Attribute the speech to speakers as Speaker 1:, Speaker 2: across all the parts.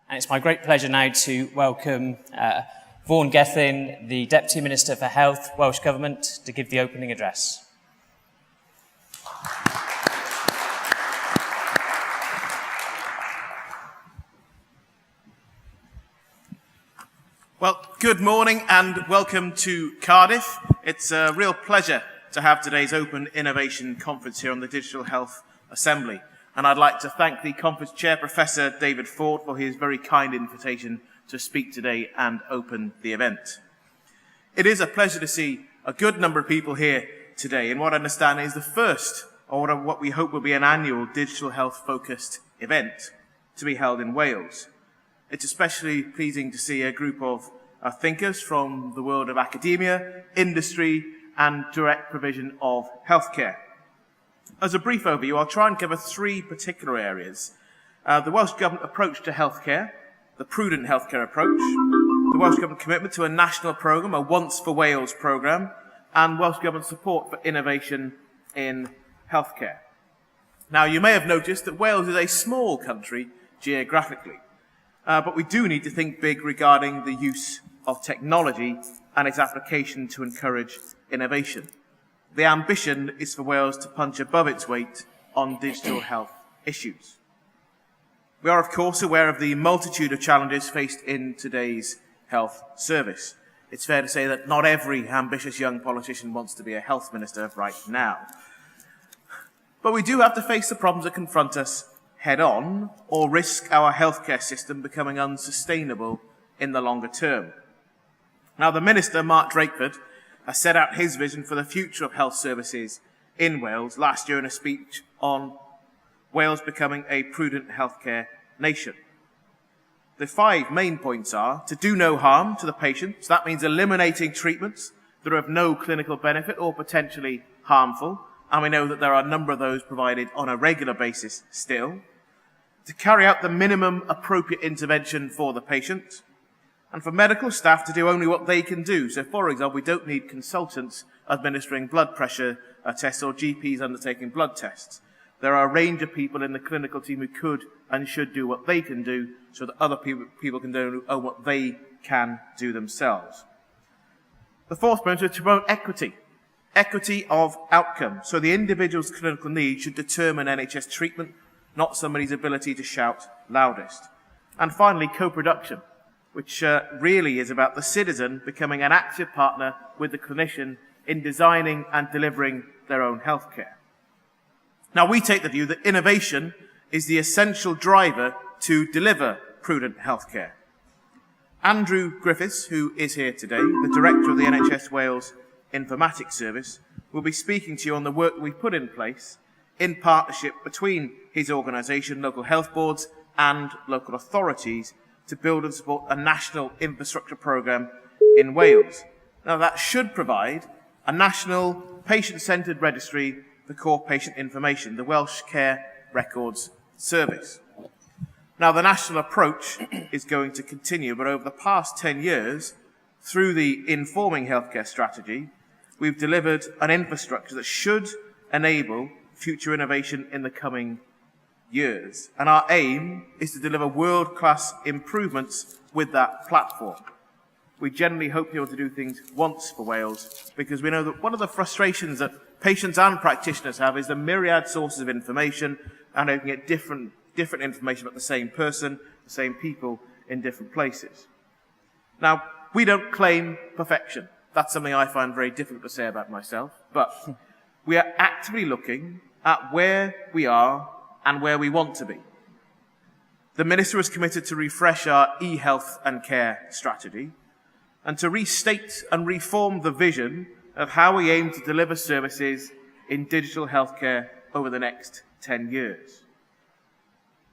Speaker 1: And it's my great pleasure now to welcome Vaughn Gething, the Deputy Minister for Health, Welsh Government, to give the opening address.
Speaker 2: Well, good morning and welcome to Cardiff. It's a real pleasure to have today's Open Innovation Conference here on the Digital Health Assembly. And I'd like to thank the conference chair, Professor David Ford, for his very kind invitation to speak today and open the event. It is a pleasure to see a good number of people here today in what I understand is the first, or what we hope will be an annual digital health-focused event to be held in Wales. It's especially pleasing to see a group of thinkers from the world of academia, industry, and direct provision of healthcare. As a brief overview, I'll try and cover three particular areas. The Welsh Government approach to healthcare, the prudent healthcare approach, the Welsh Government commitment to a national programme, a Once for Wales programme, and Welsh Government support for innovation in healthcare. Now, you may have noticed that Wales is a small country geographically, but we do need to think big regarding the use of technology and its application to encourage innovation. The ambition is for Wales to punch above its weight on digital health issues. We are, of course, aware of the multitude of challenges faced in today's health service. It's fair to say that not every ambitious young politician wants to be a health minister right now. But we do have to face the problems that confront us head-on, or risk our healthcare system becoming unsustainable in the longer term. Now, the Minister, Mark Drakeford, has set out his vision for the future of health services in Wales last year in a speech on Wales becoming a prudent healthcare nation. The 5 main points are to do no harm to the patient, so that means eliminating treatments that are of no clinical benefit or potentially harmful, and we know that there are a number of those provided on a regular basis still. To carry out the minimum appropriate intervention for the patient, and for medical staff to do only what they can do. So, for example, we don't need consultants administering blood pressure tests or GPs undertaking blood tests. There are a range of people in the clinical team who could and should do what they can do so that other people can do what they can do themselves. The fourth point is to promote equity. Equity of outcome. So the individual's clinical needs should determine NHS treatment, not somebody's ability to shout loudest. And finally, co-production, which really is about the citizen becoming an active partner with the clinician in designing and delivering their own healthcare. Now, we take the view that innovation is the essential driver to deliver prudent healthcare. Andrew Griffiths, who is here today, the Director of the NHS Wales Informatics Service, will be speaking to you on the work that we've put in place in partnership between his organisation, local health boards, and local authorities to build and support a national infrastructure programme in Wales. Now, that should provide a national patient-centred registry for core patient information, the Welsh Care Records Service. Now, the national approach is going to continue, but over the past 10 years, through the Informing Healthcare Strategy, we've delivered an infrastructure that should enable future innovation in the coming years. And our aim is to deliver world-class improvements with that platform. We generally hope to be able to do things once for Wales, because we know that one of the frustrations that patients and practitioners have is the myriad sources of information, and they can get different information about the same person, the same people in different places. Now, we don't claim perfection. That's something I find very difficult to say about myself, but we are actively looking at where we are and where we want to be. The Minister is committed to refresh our e-health and care strategy and to restate and reform the vision of how we aim to deliver services in digital healthcare over the next 10 years.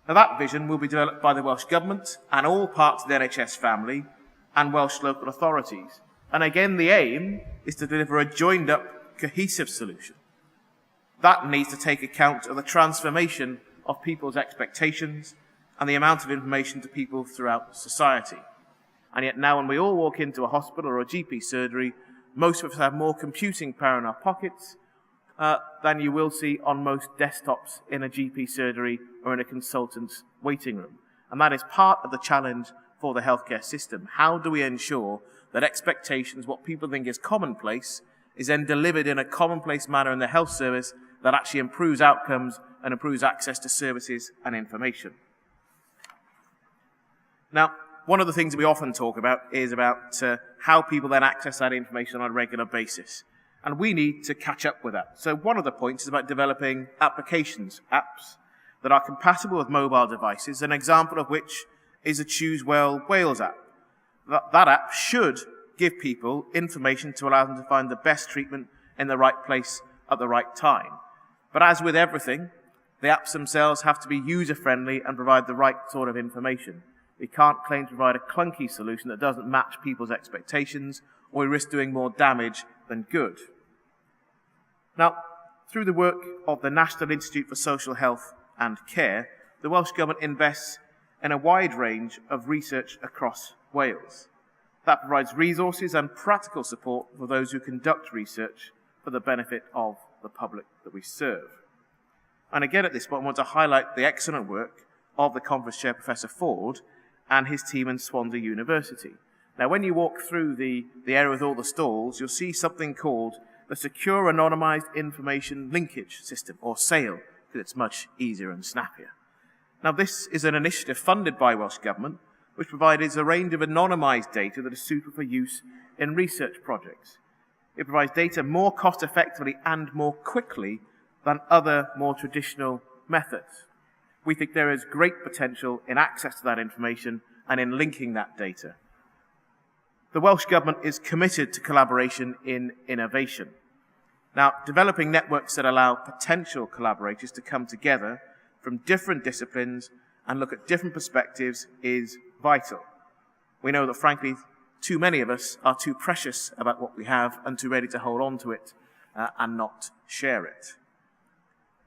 Speaker 2: Now, that vision will be developed by the Welsh Government and all parts of the NHS family and Welsh local authorities. And again, the aim is to deliver a joined-up, cohesive solution. That needs to take account of the transformation of people's expectations and the amount of information to people throughout society. And yet now when we all walk into a hospital or a GP surgery, most of us have more computing power in our pockets than you will see on most desktops in a GP surgery or in a consultant's waiting room. And that is part of the challenge for the healthcare system. How do we ensure that expectations, what people think is commonplace, is then delivered in a commonplace manner in the health service that actually improves outcomes and improves access to services and information? Now, one of the things that we often talk about is about how people then access that information on a regular basis. And we need to catch up with that. So one of the points is about developing applications, apps, that are compatible with mobile devices, an example of which is the Choose Well Wales app. That app should give people information to allow them to find the best treatment in the right place at the right time. But as with everything, the apps themselves have to be user-friendly and provide the right sort of information. We can't claim to provide a clunky solution that doesn't match people's expectations, or we risk doing more damage than good. Now, through the work of the National Institute for Social Health and Care, the Welsh Government invests in a wide range of research across Wales. That provides resources and practical support for those who conduct research for the benefit of the public that we serve. And again at this point, I want to highlight the excellent work of the conference chair, Professor Ford, and his team in Swansea University. Now, when you walk through the area with all the stalls, you'll see something called the Secure Anonymised Information Linkage System, or SAIL, because it's much easier and snappier. Now, this is an initiative funded by Welsh Government, which provides a range of anonymised data that is suitable for use in research projects. It provides data more cost-effectively and more quickly than other more traditional methods. We think there is great potential in access to that information and in linking that data. The Welsh Government is committed to collaboration in innovation. Now, developing networks that allow potential collaborators to come together from different disciplines and look at different perspectives is vital. We know that, frankly, too many of us are too precious about what we have and too ready to hold on to it and not share it.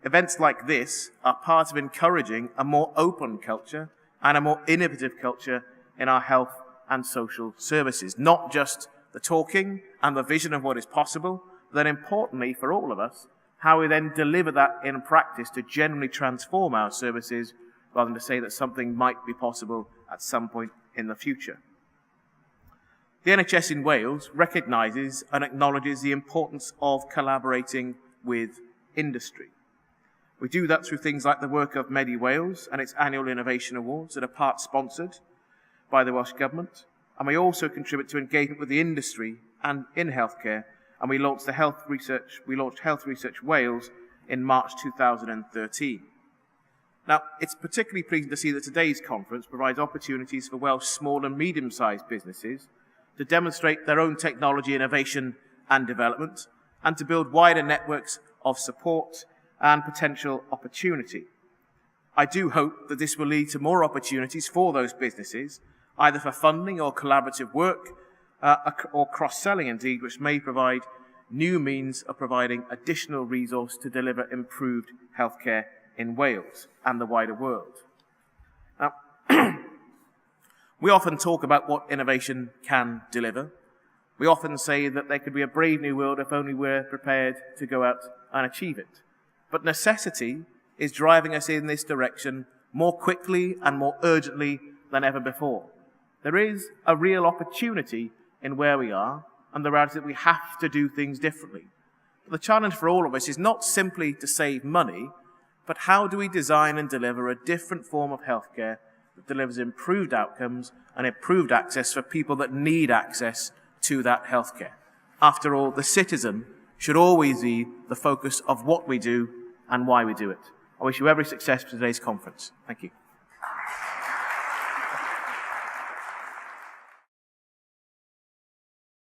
Speaker 2: Events like this are part of encouraging a more open culture and a more innovative culture in our health and social services. Not just the talking and the vision of what is possible, but then importantly for all of us, how we then deliver that in practice to genuinely transform our services rather than to say that something might be possible at some point in the future. The NHS in Wales recognises and acknowledges the importance of collaborating with industry. We do that through things like the work of Medi Wales and its annual Innovation Awards that are part sponsored by the Welsh Government. And we also contribute to engagement with the industry and in healthcare. And we launched Health Research Wales in March 2013. Now, it's particularly pleasing to see that today's conference provides opportunities for Welsh small and medium-sized businesses to demonstrate their own technology innovation and development, and to build wider networks of support and potential opportunity. I do hope that this will lead to more opportunities for those businesses, either for funding or collaborative work, or cross-selling indeed, which may provide new means of providing additional resource to deliver improved healthcare in Wales and the wider world. Now, we often talk about what innovation can deliver. We often say that there could be a brave new world if only we're prepared to go out and achieve it. But necessity is driving us in this direction more quickly and more urgently than ever before. There is a real opportunity in where we are, and the reality that we have to do things differently. But the challenge for all of us is not simply to save money, but how do we design and deliver a different form of healthcare that delivers improved outcomes and improved access for people that need access to that healthcare. After all, the citizen should always be the focus of what we do and why we do it. I wish you every success for today's conference. Thank you.